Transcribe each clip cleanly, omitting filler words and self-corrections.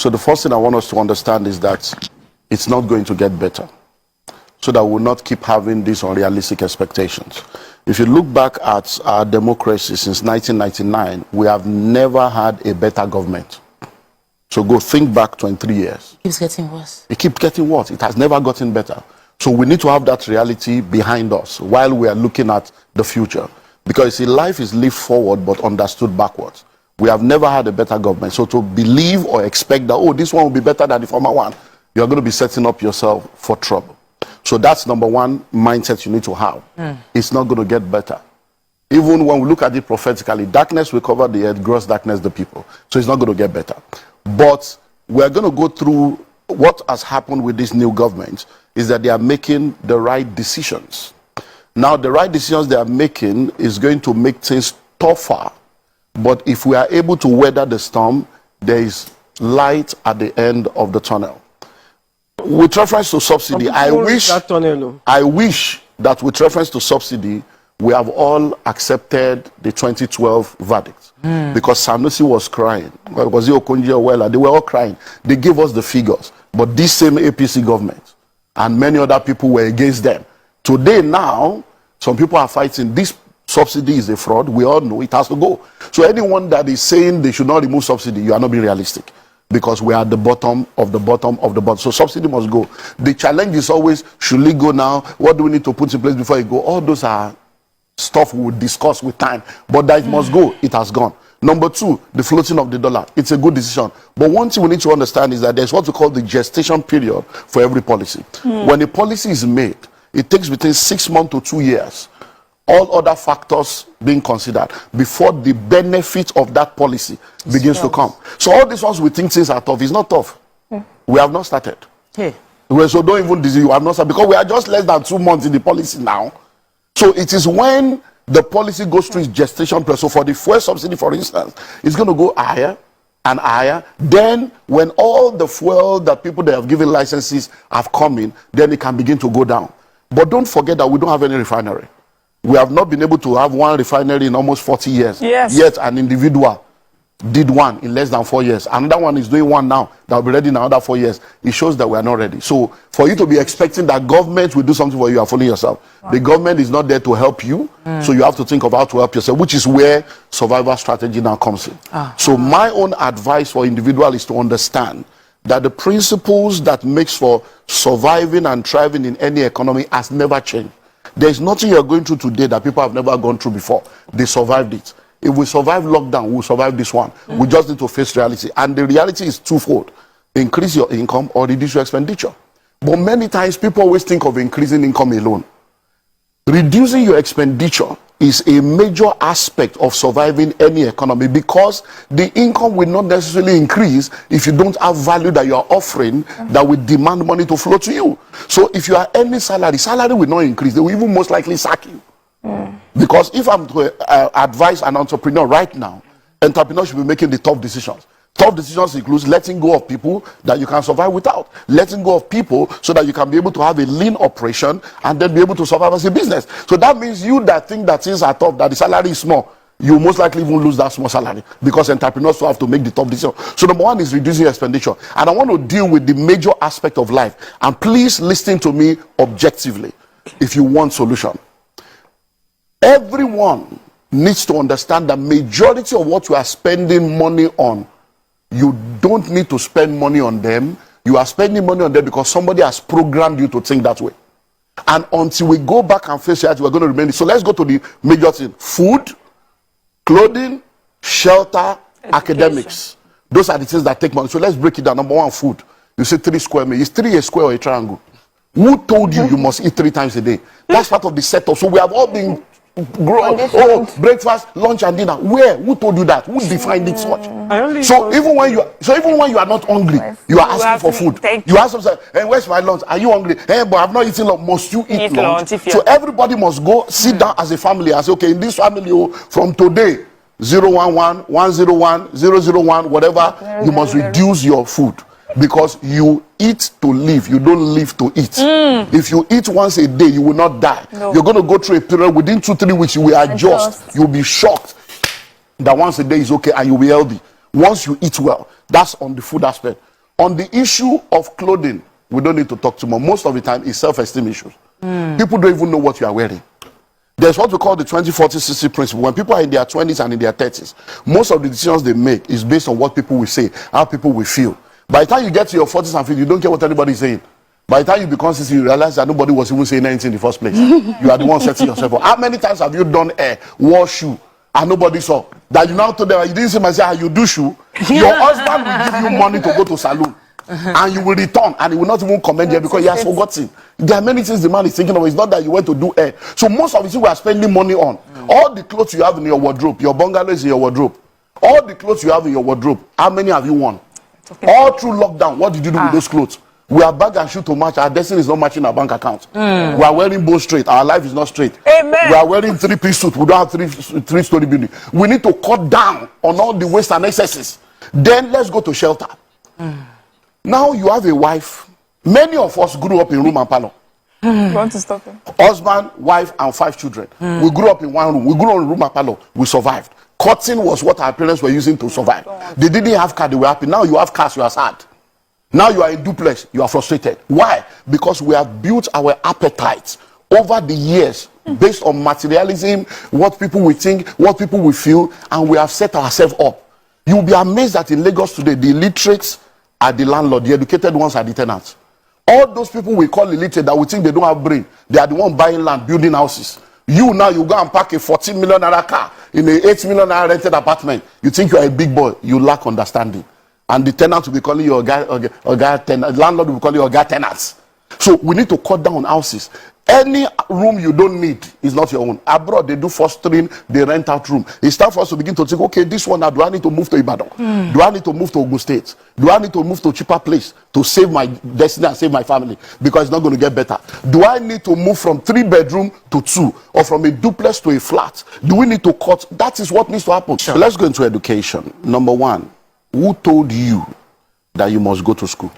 So the first thing I want us to understand is that it's not going to get better, so that we'll not keep having these unrealistic expectations. If you look back at our democracy since 1999, we have never had a better government. So go think back 23 years. It keeps getting worse. It keeps getting worse. It has never gotten better. So we need to have that reality behind us while we are looking at the future. Because see, life is lived forward but understood backwards. We have never had a better government. So to believe or expect that, oh, this one will be better than the former one, you're going to be setting up yourself for trouble. So that's number one mindset you need to have. It's not going to get better. Even when we look at it prophetically, darkness will cover the earth, gross darkness the people. So it's not going to get better. But we're going to go through what has happened with this new government is that they are making the right decisions. Now, the right decisions they are making is going to make things tougher. But if we are able to weather the storm, there is light at the end of the tunnel. With reference to subsidy, I wish that with reference to subsidy, we have all accepted the 2012 verdict. Because Sanusi was crying. Was it Okonjo Iweala? They were all crying. They gave us the figures. But this same APC government and many other people were against them. Today now, some people are fighting. This subsidy is a fraud. We all know it has to go. So anyone that is saying they should not remove subsidy, you are not being realistic. Because we are at the bottom of the bottom of the bottom. So subsidy must go. The challenge is always, should it go now? What do we need to put in place before it go? All those are stuff we will discuss with time. But that it must go, it has gone. Number two, the floating of the dollar. It's a good decision. But one thing we need to understand is that there's what we call the gestation period for every policy. When a policy is made, it takes between 6 months to 2 years, all other factors being considered, before the benefit of that policy begins to come. So all these ones we think things are tough. It's not tough. We have not started. So don't even disease, you have not started, because we are just less than 2 months in the policy now. So it is when the policy goes through its gestation period. So for the fuel subsidy, for instance, it's going to go higher and higher. Then when all the fuel that people that have given licenses have come in, then it can begin to go down. But don't forget that we don't have any refinery. We have not been able to have one refinery in almost 40 years. Yet an individual did one in less than 4 years. Another one is doing one now that will be ready in another 4 years. It shows that we are not ready. So for you to be expecting that government will do something for you, you are fooling yourself. The government is not there to help you. So you have to think of how to help yourself, which is where survival strategy now comes in. So my own advice for individual is to understand that the principles that makes for surviving and thriving in any economy has never changed. There's nothing you're going through today that people have never gone through before. They survived it. If we survive lockdown, we'll survive this one. We just need to face reality. And the reality is twofold. Increase your income or reduce your expenditure. But many times people always think of increasing income alone. Reducing your expenditure is a major aspect of surviving any economy, because the income will not necessarily increase if you don't have value that you are offering that will demand money to flow to you. So if you are earning salary will not increase. They will even most likely sack you. Because if I'm to advise an entrepreneur right now, entrepreneurs should be making the tough decisions. Tough decisions includes letting go of people that you can survive without. Letting go of people so that you can be able to have a lean operation and then be able to survive as a business. So that means you that think that things are tough, that the salary is small, you most likely even lose that small salary, because entrepreneurs will have to make the tough decision. So number one is reducing expenditure. And I want to deal with the major aspect of life. And please listen to me objectively if you want solution. Everyone needs to understand that majority of what you are spending money on, you don't need to spend money on them. You are spending money on them because somebody has programmed you to think that way. And until we go back and face reality, we're going to remain. So let's go to the major thing. Food, clothing, shelter, academics. Those are the things that take money. So let's break it down. Number one, food. You say 3 square meters. Is 3 a square or a triangle? Who told you you must eat 3 times a day? That's part of the setup. So we have all been breakfast, lunch, and dinner. Where? Who told you that? Who defined it such? So even when you are not hungry, you are asking for food. You ask them, hey, where's my lunch? Are you hungry? Hey, but I've not eaten lunch. Must you eat lunch? So everybody must go sit down as a family and say, okay, in this family, from today, 011, 101, 001, whatever, you must reduce your food. Because you eat to live, you don't live to eat. If you eat once a day, you will not die. You're going to go through a period within 2-3 weeks, you will adjust. You'll be shocked that once a day is okay and you'll be healthy. Once you eat well, that's on the food aspect. On the issue of clothing, we don't need to talk too much. Most of the time, it's self-esteem issues. People don't even know what you are wearing. There's what we call the 20-40-60 principle. When people are in their 20s and in their 30s, most of the decisions they make is based on what people will say, how people will feel. By the time you get to your 40s and 50s, you don't care what anybody is saying. By the time you become 60, you realize that nobody was even saying anything in the first place. You are the one setting yourself up. How many times have you done a wore shoe and nobody saw? That you now told them, you didn't see myself, you do shoe. Your husband will give you money to go to salon. And you will return and he will not even commend you because he has forgotten. There are many things the man is thinking of. It's not that you went to do hair. So most of the things we are spending money on. All the clothes you have in your wardrobe, your bungalow is in your wardrobe. All the clothes you have in your wardrobe, how many have you won? All through lockdown, what did you do with those clothes? We are bag and shoe to match. Our destiny is not matching our bank account. We are wearing both straight. Our life is not straight. Amen. We are wearing three-piece suit. We don't have three-story building. We need to cut down on all the waste and excesses. Then let's go to shelter. Now you have a wife. Many of us grew up in room and parlor. You want to stop him? Husband, wife, and 5 children. We grew up in one room. We grew up in room and parlor. We survived. Cutting was what our parents were using to survive. They didn't have car, they were happy. Now you have cars, you are sad. Now you are in duplex, you are frustrated. Why? Because we have built our appetites over the years based on materialism, what people will think, what people will feel, and we have set ourselves up. You will be amazed that in Lagos today, the illiterates are the landlord, the educated ones are the tenants. All those people we call illiterate that we think they don't have brain, they are the one buying land, building houses. You now, you go and park a 14 million naira car in an 8 million naira rented apartment. You think you are a big boy, you lack understanding. And the tenant will be calling you a guy tenant, landlord will call you a guy tenants. So we need to cut down on houses. Any room you don't need is not your own. Abroad, they do fostering, they rent out room. It's time for us to begin to think, okay, this one now, do I need to move to Ibadan? Do I need to move to Ogun State? Do I need to move to a cheaper place to save my destiny and save my family? Because it's not going to get better. Do I need to move from 3-bedroom to 2? Or from a duplex to a flat? Do we need to cut? That is what needs to happen. Sure. Let's go into education. Number one, who told you that you must go to school?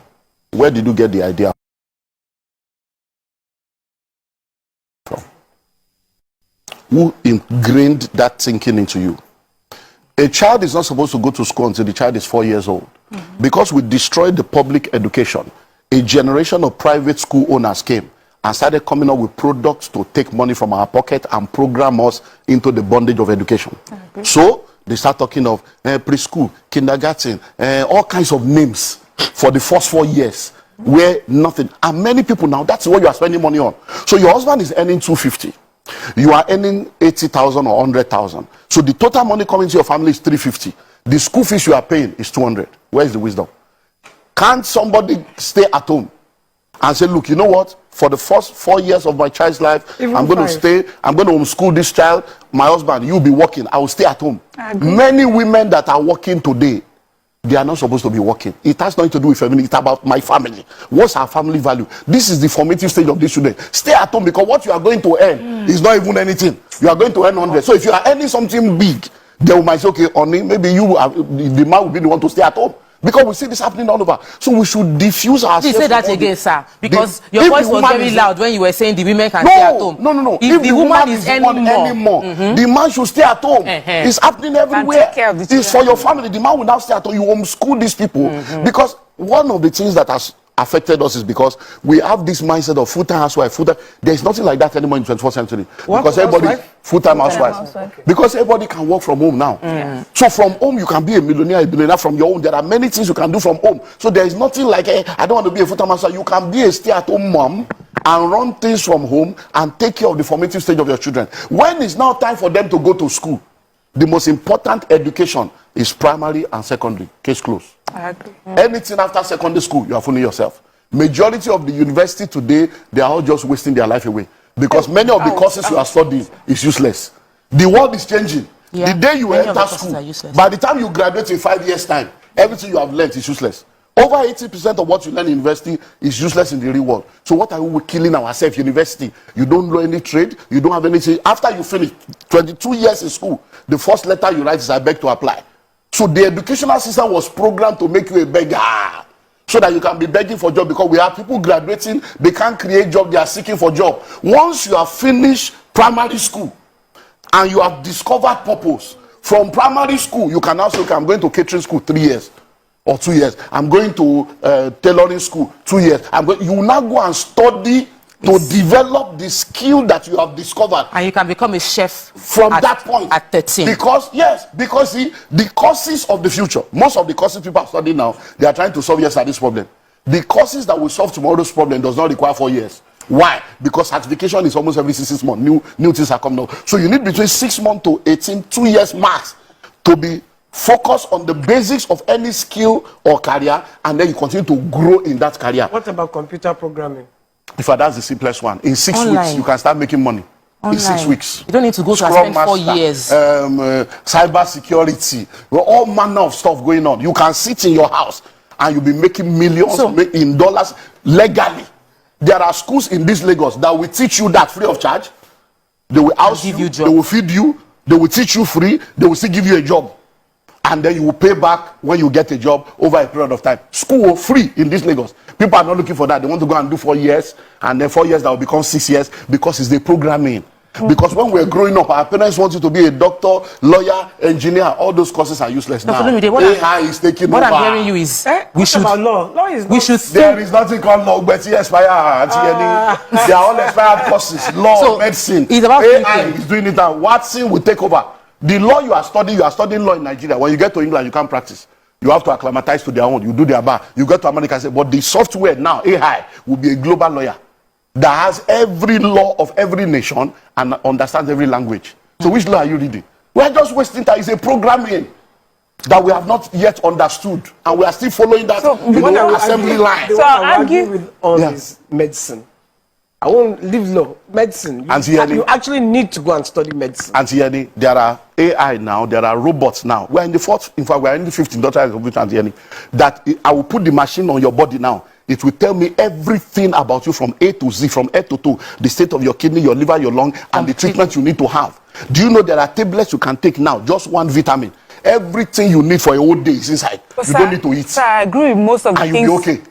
Where did you get the idea from? Who ingrained that thinking into you? A child is not supposed to go to school until the child is 4 years old. Because we destroyed the public education, a generation of private school owners came and started coming up with products to take money from our pocket and program us into the bondage of education. So they start talking of preschool, kindergarten, all kinds of names for the first 4 years where nothing. And many people now, that's what you are spending money on. So your husband is earning 250. You are earning 80,000 or 100,000. So the total money coming to your family is 350. The school fees you are paying is 200. Where is the wisdom? Can't somebody stay at home and say, look, you know what? For the first 4 years of my child's life, I'm going to stay, I'm going to homeschool this child. My husband, you'll be working. I will stay at home. Many women that are working today, they are not supposed to be working. It has nothing to do with family. It's about my family. What's our family value? This is the formative stage of this children. Stay at home because what you are going to earn is not even anything. You are going to earn 100. So if you are earning something big, they might say, okay, honey, maybe you are, the man will be the one to stay at home. Because we see this happening all over. So we should diffuse ourselves. You say that again, sir. Because your voice was very loud when you were saying the women can stay at home. No. If the woman is earning more, the man should stay at home. It's happening everywhere. It's for your family. The man will now stay at home. You homeschool these people. Because one of the things that has affected us is because we have this mindset of full-time housewife, full-time. There's nothing like that anymore in the 21st century. Because everybody, full-time housewife. Okay. Because everybody can work from home now. So from home, you can be a millionaire, a billionaire from your own. There are many things you can do from home. So there is nothing like, I don't want to be a full-time housewife. You can be a stay-at-home mom and run things from home and take care of the formative stage of your children. When it's now time for them to go to school, the most important education is primary and secondary. Case closed. I agree. Anything after secondary school, you are fooling yourself. Majority of the university today, they are all just wasting their life away. Because many of the courses you are studying is useless. The world is changing. The day you enter school, by the time you graduate in 5 years' time, everything you have learned is useless. Over 80% of what you learn in university is useless in the real world. So what are we killing ourselves? University, you don't know any trade, you don't have anything. After you finish 22 years in school, the first letter you write is I beg to apply. So the educational system was programmed to make you a beggar, so that you can be begging for job. Because we have people graduating, they can't create job, they are seeking for job. Once you have finished primary school and you have discovered purpose, from primary school you can now say, okay, I'm going to catering school 3 years. or 2 years. I'm going to tailoring school 2 years. You will now go and study to develop the skill that you have discovered. And you can become a chef from that point. At 13. Because see, the courses of the future, most of the courses people are studying now, they are trying to solve yesterday's problem. The courses that will solve tomorrow's problem does not require 4 years. Why? Because certification is almost every 6 months. New things are coming out. So you need between 6 months to 18, 2 years max to be focused on the basics of any skill or career, and then you continue to grow in that career. What about computer programming? In fact, that's the simplest one. In 6 weeks, you can start making money. Online. In 6 weeks. You don't need to go to spend 4 years. Cyber security, all manner of stuff going on. You can sit in your house and you'll be making millions in dollars legally. There are schools in this Lagos that will teach you that free of charge. They will house you, they will feed you, they will teach you free, they will still give you a job. And then you will pay back when you get a job over a period of time. School free in this Lagos. People are not looking for that. They want to go and do 4 years, and then 4 years that will become 6 years because it's the programming. Because when we're growing up, our parents want you to be a doctor, lawyer, engineer. All those courses are useless now. AI is taking over. What I'm hearing you is we should about law. Law is we should. There is nothing called law, but it's expired. They are all expired courses. Law, medicine. It's about AI is doing it, and Watson will take over. The law you are studying law in Nigeria. When you get to England, you can't practice. You have to acclimatize to their own. You do their bar. You go to America and say, but the software now, AI, will be a global lawyer that has every law of every nation and understands every language. So which law are you reading? We are just wasting time. It's a programming that we have not yet understood, and we are still following that assembly line. So I argue with all this medicine. I won't leave law. Medicine. You actually need to go and study medicine. Auntie Yenny, there are AI now, there are robots now. We are in the fourth, in fact, we are in the 15th doctor of Auntie Yenny, that I will put the machine on your body now. It will tell me everything about you from A to Z, from head to toe, the state of your kidney, your liver, your lung, and the treatment you need to have. Do you know there are tablets you can take now, just one vitamin? Everything you need for a whole day is inside. But you don't need to eat. Sir, I agree with most of the things. And you'll be okay.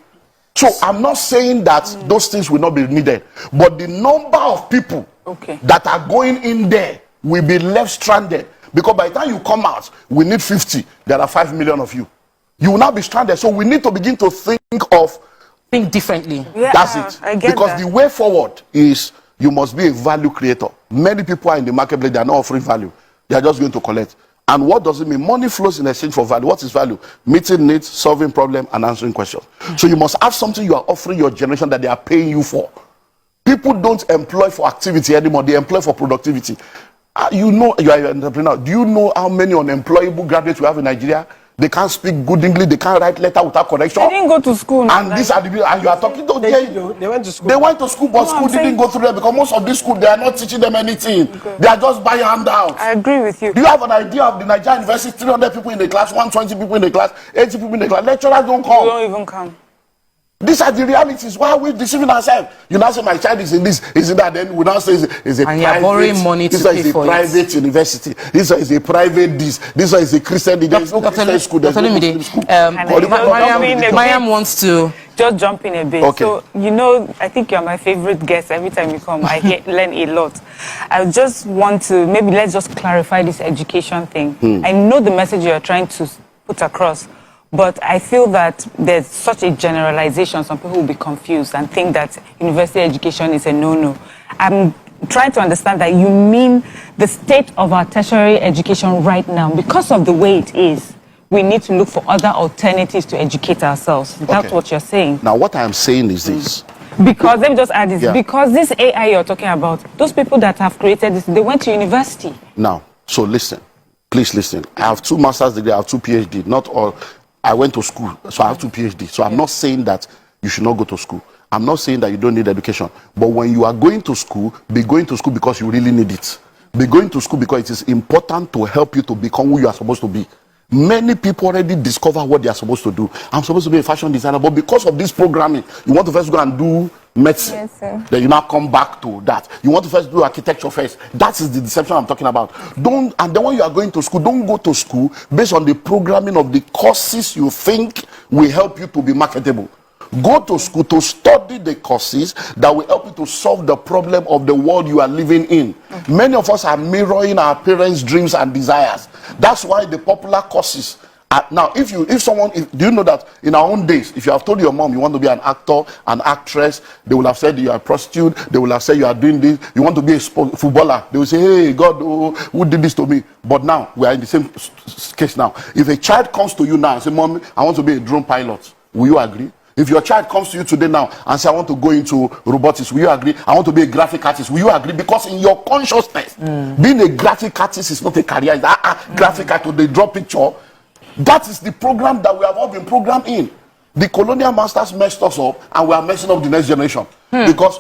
So I'm not saying that those things will not be needed, but the number of people that are going in there will be left stranded, because by the time you come out, we need 50. There are 5 million of you. You will not be stranded. So we need to begin to think differently. Yeah, that's it. I get because that. the way forward is you must be a value creator. Many people are in the marketplace, they are not offering value. They are just going to collect. And what does it mean? Money flows in exchange for value. What is value? Meeting needs, solving problems, and answering questions. So you must have something you are offering your generation that they are paying you for. People don't employ for activity anymore. They employ for productivity. You know you are an entrepreneur. Do you know how many unemployable graduates we have in Nigeria? They can't speak good English. They can't write letter without correction. They didn't go to school. And these are the people. And you are talking to them. They went to school. They went to school, but school didn't go through them, because most of these schools, they are not teaching them anything. They are just buying handouts. I agree with you. Do you have an idea of the Nigerian university? 300 people in the class, 120 people in the class, 80 people in the class. Lecturers don't come. They don't even come. These are the realities. Why are we deceiving ourselves? You now say my child is in this, is in that. Then we now say it's a and private. Borrowing money to pay for private university. This one is a private this. This one is a Christian. There is no Christian school. There's no Muslim school. Mariam wants to just jump in a bit. Okay. So, you know, I think you're my favorite guest. Every time you come, I learn a lot. I just want to, maybe let's just clarify this education thing. I know the message you're trying to put across, but I feel that there's such a generalization. Some people will be confused and think that university education is a no-no. I'm trying to understand that you mean the state of our tertiary education right now, because of the way it is, we need to look for other alternatives to educate ourselves. That's what you're saying. Now, what I'm saying is this. Because, let me just add this, because this AI you're talking about, those people that have created this, they went to university. Now, so listen, please listen. I have 2 master's degrees, I have 2 PhD, not all. I went to school, so I have 2 PhD. So I'm not saying that you should not go to school. I'm not saying that you don't need education. But when you are going to school, be going to school because you really need it. Be going to school because it is important to help you to become who you are supposed to be. Many people already discover what they are supposed to do. I'm supposed to be a fashion designer, but because of this programming, you want to first go and do medicine. Yes, sir. Then you now come back to that. You want to first do architecture first. That is the deception I'm talking about. And then when you are going to school, don't go to school based on the programming of the courses you think will help you to be marketable. Go to school to study the courses that will help you to solve the problem of the world you are living in. Many of us are mirroring our parents' dreams and desires. That's why the popular courses Now, do you know that in our own days, if you have told your mom you want to be an actor, an actress, they will have said you are a prostitute, they will have said you are doing this, you want to be a footballer, they will say, hey, God, who did this to me? But now, we are in the same case now. If a child comes to you now and say, Mom, I want to be a drone pilot, will you agree? If your child comes to you today now and say, I want to go into robotics, will you agree? I want to be a graphic artist, will you agree? Because in your consciousness, being a graphic artist is not a career. It's graphic artist, they draw picture. That is the program that we have all been programmed in. The colonial masters messed us up, and we are messing up the next generation. Because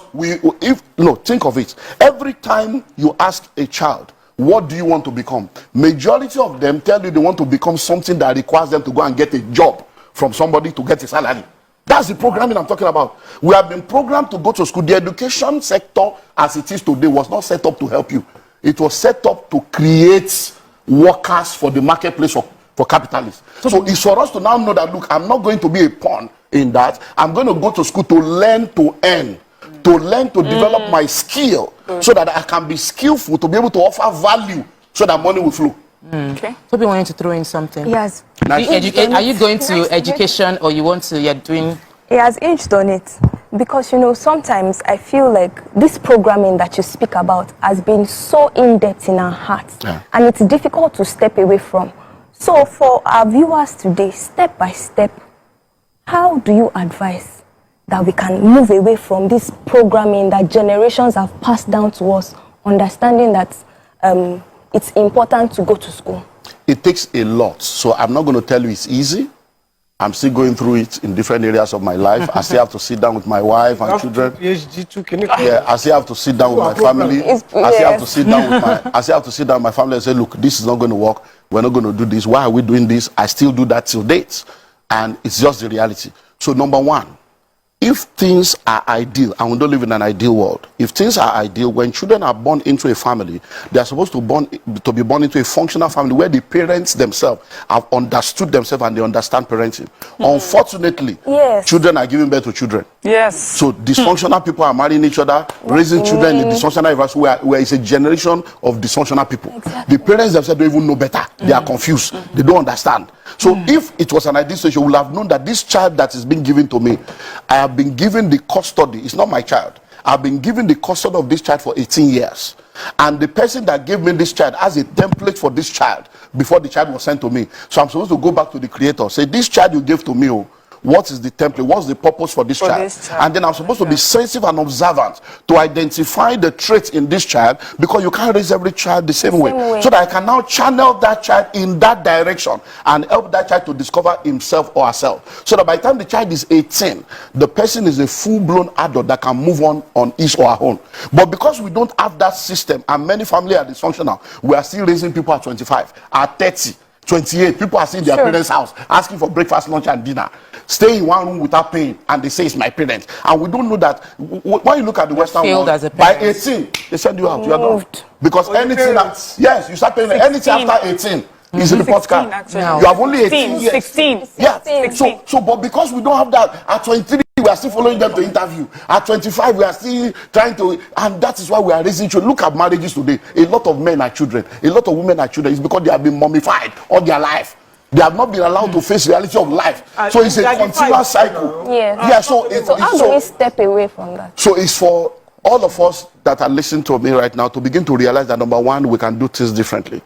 think of it. Every time you ask a child, what do you want to become? Majority of them tell you they want to become something that requires them to go and get a job from somebody to get a salary. That's the programming I'm talking about. We have been programmed to go to school. The education sector, as it is today, was not set up to help you. It was set up to create workers for the marketplace for capitalists. So it's for us to now know that, look, I'm not going to be a pawn in that. I'm going to go to school to learn to earn, to learn to develop my skill so that I can be skillful to be able to offer value so that money will flow. Okay. Toby wanted to throw in something. Yes. Are you going to education, or you're doing? He has hinged on it. Because, sometimes I feel like this programming that you speak about has been so in-depth in our hearts. Yeah. And it's difficult to step away from. So for our viewers today, step by step, how do you advise that we can move away from this programming that generations have passed down to us, understanding that it's important to go to school? It takes a lot. So I'm not going to tell you it's easy. I'm still going through it in different areas of my life. I still have to sit down with my wife and children. PhD too. Yeah, I still have to sit down with my family. I still have to sit down with my family and say, look, this is not going to work. We're not going to do this. Why are we doing this? I still do that till date. And it's just the reality. So number one, if things are ideal, and we don't live in an ideal world, if things are ideal, when children are born into a family, they are supposed to be born into a functional family where the parents themselves have understood themselves and they understand parenting. Unfortunately, children are giving birth to children. Yes. So dysfunctional people are marrying each other, raising children in dysfunctional environments where it's a generation of dysfunctional people. Exactly. The parents themselves don't even know better. They are confused. They don't understand. So if it was an ideal situation, we would have known that this child that is being given to me, I have been given the custody. It's not my child. I've been given the custody of this child for 18 years. And the person that gave me this child has a template for this child before the child was sent to me. So I'm supposed to go back to the creator, say, this child you gave to me, what is the template? What's the purpose for this child? And then I'm supposed to be sensitive and observant to identify the traits in this child, because you can't raise every child the same way. So that I can now channel that child in that direction and help that child to discover himself or herself. So that by the time the child is 18, the person is a full-blown adult that can move on his or her own. But because we don't have that system, and many families are dysfunctional, we are still raising people at 25, at 30, 28. People are still in their parents' house asking for breakfast, lunch, and dinner. Stay in one room without paying, and they say it's my parents. And we don't know that when you look at the Western world, by 18, they send you out. You are done. Because anything that, you start paying anything after 18 is a report card. No. You have only 18 years. 16. Yeah. 16. So, but because we don't have that, at 23, we are still following them to interview. At 25, we are still trying to, and that is why we are raising children. Look at marriages today. A lot of men are children. A lot of women are children. It's because they have been mummified all their life. They have not been allowed to face reality of life. So it's a continuous cycle. So how do we step away from that? So it's for all of us that are listening to me right now to begin to realize that, number one, we can do things differently.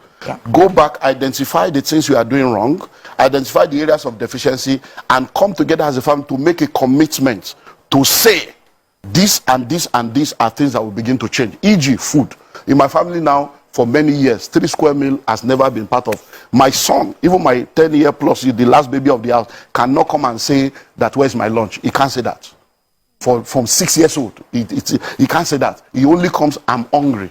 Go back, identify the things we are doing wrong, identify the areas of deficiency, and come together as a family to make a commitment to say this and this and these are things that will begin to change. E.g., food. In my family now, for many years, 3 square meal has never been part of. My son, even my 10-year plus, the last baby of the house, cannot come and say that, where's my lunch? He can't say that. From 6 years old, he can't say that. He only comes, I'm hungry.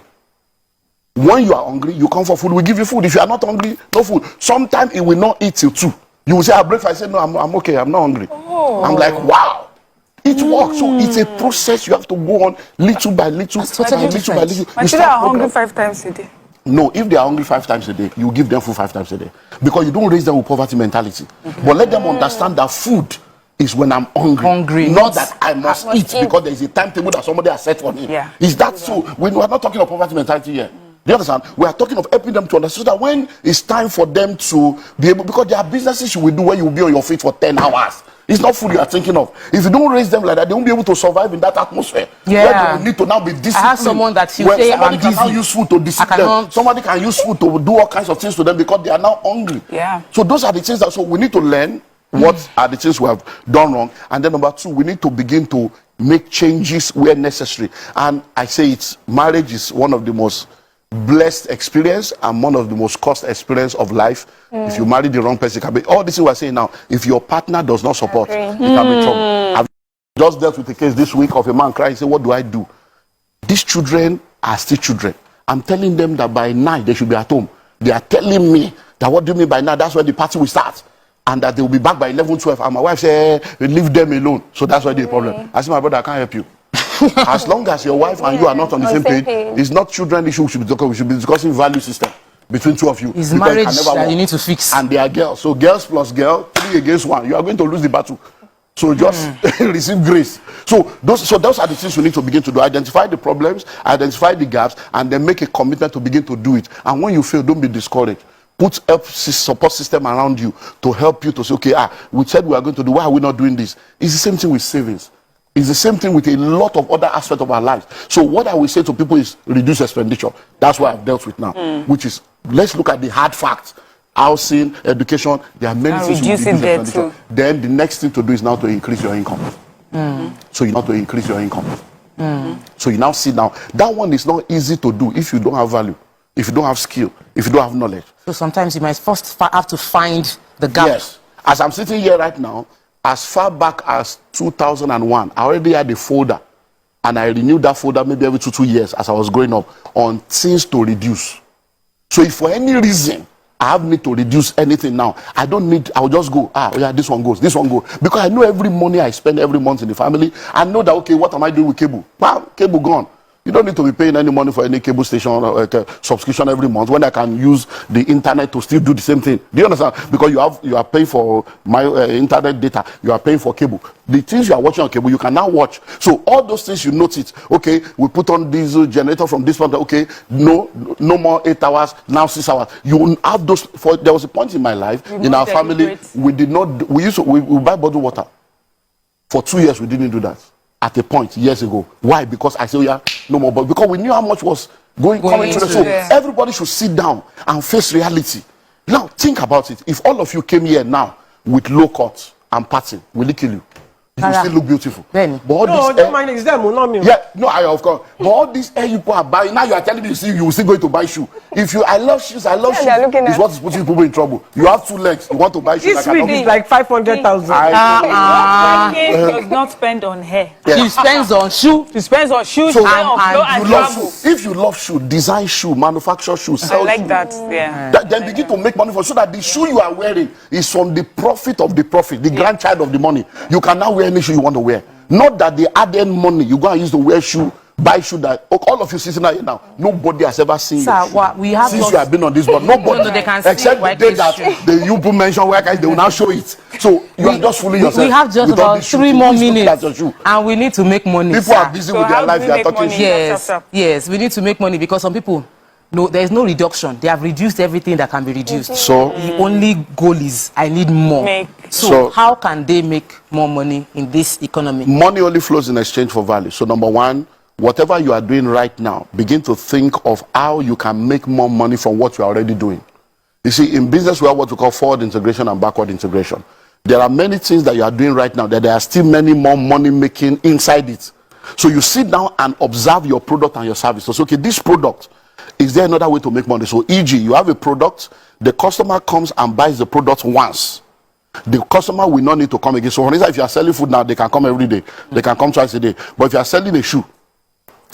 When you are hungry, you come for food, we give you food. If you are not hungry, no food. Sometimes he will not eat till 2. You will say, I breakfast. I say, no, I'm okay, I'm not hungry. I'm like, wow. It works. So it's a process you have to go on little by little. Little by little. My children are hungry 5 times a day. No, if they are hungry 5 times a day, you give them food 5 times a day. Because you don't raise them with poverty mentality. But let them understand that food is when I'm hungry. Not that I must eat because there is a timetable that somebody has set for me. Is that so? We are not talking of poverty mentality here. Do you understand? We are talking of helping them to understand so that when it's time for them to be able, because there are businesses you will do where you will be on your feet for 10 hours. It's not food you are thinking of. If you don't raise them like that, they won't be able to survive in that atmosphere. Yeah. Where they will need to now be disciplined. I have someone that you where say somebody I'm can busy. now use food to discipline them. Somebody can use food to do all kinds of things to them because they are now hungry. Yeah. So those are the things that, so we need to learn what are the things we have done wrong. And then number 2, we need to begin to make changes where necessary. And I say marriage is one of the most blessed experience and one of the most cost experience of life. If you marry the wrong person, it can be all this we're saying now. If your partner does not support, you can be in trouble. I've just dealt with a case this week of a man crying, say, what do I do? These children are still children. I'm telling them that by 9 they should be at home. They are telling me that what do you mean by 9? That's when the party will start. And that they will be back by 11, 12. And my wife said, leave them alone. So that's why the problem. I said, my brother, I can't help you. As long as your wife and you are not on the same page, it's not children issue we should be talking. We should be discussing value system between two of you. It's marriage that you need to fix. And they are girls. So girls plus girl, 3 against 1. You are going to lose the battle. So just receive grace. So those are the things we need to begin to do. Identify the problems, identify the gaps, and then make a commitment to begin to do it. And when you fail, don't be discouraged. Put a support system around you to help you to say, okay, we said we are going to do, why are we not doing this? It's the same thing with savings. It's the same thing with a lot of other aspects of our lives. So what I will say to people is reduce expenditure. That's what I've dealt with now, which is, let's look at the hard facts. Housing, education, there are many things you reduce expenditure. Then the next thing to do is now to increase your income. So you now to increase your income. So you now see now, that one is not easy to do if you don't have value, if you don't have skill, if you don't have knowledge. So sometimes you might first have to find the gap. Yes. As I'm sitting here right now, as far back as 2001, I already had a folder, and I renewed that folder maybe every 2 years as I was growing up on things to reduce. So if for any reason I have need to reduce anything now, I don't need, I'll just go, yeah, this one goes, because I know every money I spend every month in the family. I know that, okay, what am I doing with cable? Wow, cable gone. You don't need to be paying any money for any cable station or subscription every month when I can use the internet to still do the same thing. Do you understand? Because you are paying for my internet data, you are paying for cable. The things you are watching on cable, you can now watch. So all those things you notice. Okay, we put on diesel generator from this one. Okay, no more 8 hours, now 6 hours. You have those. There was a point in my life in our family we did not. We buy bottled water. For 2 years we didn't do that. At a point years ago. Why? Because I said, yeah, no more. But because we knew how much was coming to the so everybody should sit down and face reality. Now think about it. If all of you came here now with low cut and pattern, will it kill you? You will still look beautiful. Then but all no, don't mind, it's them, not me. Yeah, no, of course. But all these air you people are buying, now you are telling me you will still going to buy shoe. If you, I love shoes. It's what is putting people in trouble. You have 2 legs, you want to buy shoes. This week is like 500,000. Does not spend on hair. Yeah. She spends on shoe. She spends on shoes, So, and you love shoe. If you love shoe, design shoe, manufacture shoes, sell I like shoe. that. Yeah. Then begin to make money for so that the shoe you are wearing is from the profit of the profit, the grandchild of the money. You can now wear any shoe you want to wear. Not that they add in money. You go and use to wear shoe, buy shoe that all of you sitting here now. Nobody has ever seen you. We have since you have been on this board. Nobody they can except the day that you mention where guys they will now show it. So you are just fooling yourself. We have just about 3 more minutes, and we need to make money. People are busy with their life. They are talking shit. Yes, we need to make money because some people. No, there is no reduction. They have reduced everything that can be reduced. So the only goal is I need more. So how can they make more money in this economy? Money only flows in exchange for value. So number 1, whatever you are doing right now, begin to think of how you can make more money from what you are already doing. You see, in business we have what we call forward integration and backward integration. There are many things that you are doing right now that there are still many more money making inside it. So you sit down and observe your product and your service. So okay, this product, is there another way to make money? So e.g., you have a product, the customer comes and buys the product once. The customer will not need to come again. So for instance, if you are selling food now, they can come every day. They can come twice a day. But if you are selling a shoe,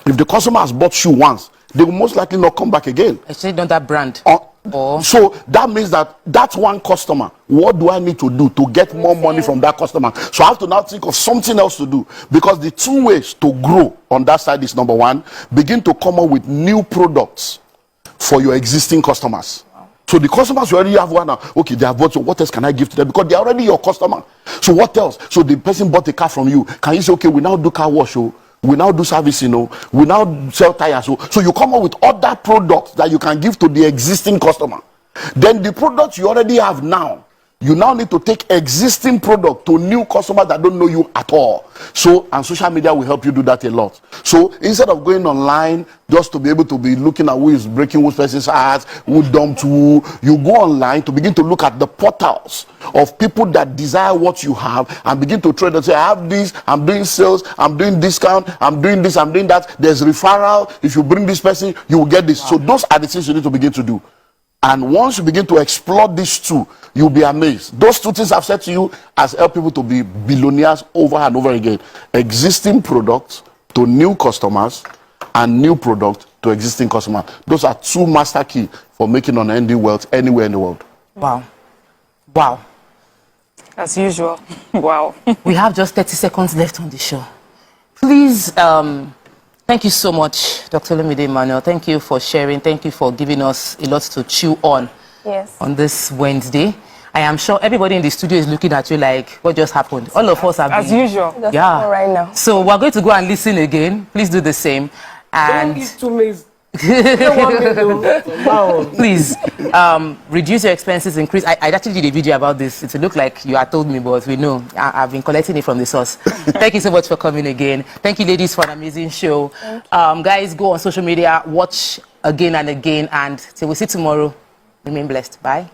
if the customer has bought shoe once, they will most likely not come back again. Actually, not that brand. So that means that that's one customer. What do I need to do to get more money from that customer? So I have to now think of something else to do, because the 2 ways to grow on that side is number 1, begin to come up with new products for your existing customers. So the customers you already have one now. Okay, they have bought. So what else can I give to them? Because they are already your customer. So what else? So the person bought a car from you. Can you say, okay, we now do car wash? We now do service, we now sell tires. So you come up with other products that you can give to the existing customer. Then the product you already have now, you now need to take existing product to new customers that don't know you at all. So, and social media will help you do that a lot. So instead of going online just to be able to be looking at who is breaking which person's heart, who dumped who, you go online to begin to look at the portals of people that desire what you have and begin to trade and say, I have this, I'm doing sales, I'm doing discount, I'm doing this, I'm doing that. There's referral. If you bring this person, you will get this. Wow. So those are the things you need to begin to do. And once you begin to explore these two, you'll be amazed. Those two things I've said to you has helped people to be billionaires over and over again. Existing products to new customers and new product to existing customers. Those are two master keys for making unending wealth anywhere in the world. Wow. Wow. As usual. Wow. We have just 30 seconds left on the show. Please, thank you so much, Dr. Olumide Emmanuel. Thank you for sharing. Thank you for giving us a lot to chew on. Yes. On this Wednesday. I am sure everybody in the studio is looking at you like, what just happened? All of us have as usual. Yeah. Right now. So we're going to go and listen again. Please do the same. And please reduce your expenses, increase. I actually did a video about this. It looked like you had told me, but we know I've been collecting it from the source. Thank you so much for coming again. Thank you, ladies, for an amazing show. Guys, go on social media, watch again and again, and till we see tomorrow. Remain blessed. Bye.